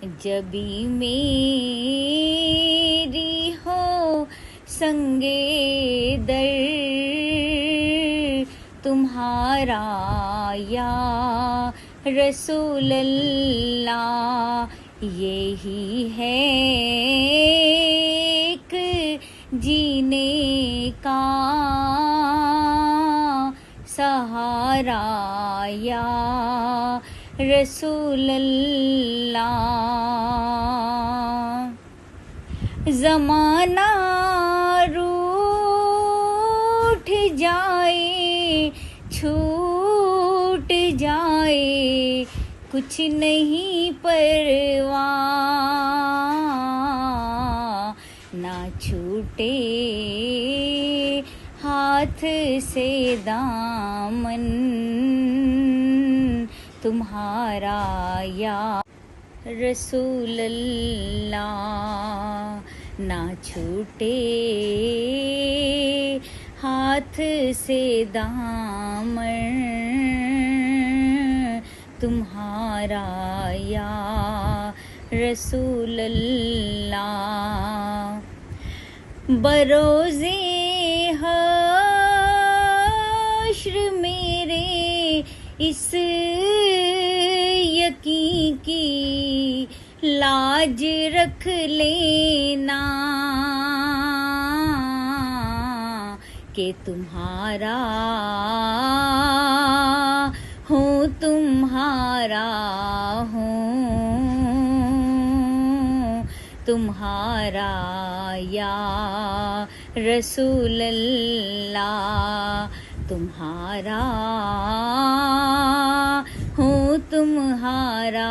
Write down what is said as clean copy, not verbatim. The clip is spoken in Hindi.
जबी मेरी हो संगे दर तुम्हारा या रसूल अल्लाह। यही है एक जीने का सहारा या रसूल अल्लाह। ज़माना रूठ जाए छूट जाए कुछ नहीं परवाह, ना छूटे हाथ से दामन तुम्हारा या रसूल अल्लाह। ना छूटे हाथ से दामन तुम्हारा या रसूल अल्लाह। बरोज़े हश्र मेरे इस यकीन की लाज रख लेना कि तुम्हारा हूँ तुम्हारा हूँ तुम्हारा या रसूल अल्लाह। तुम्हारा हूँ तुम्हारा।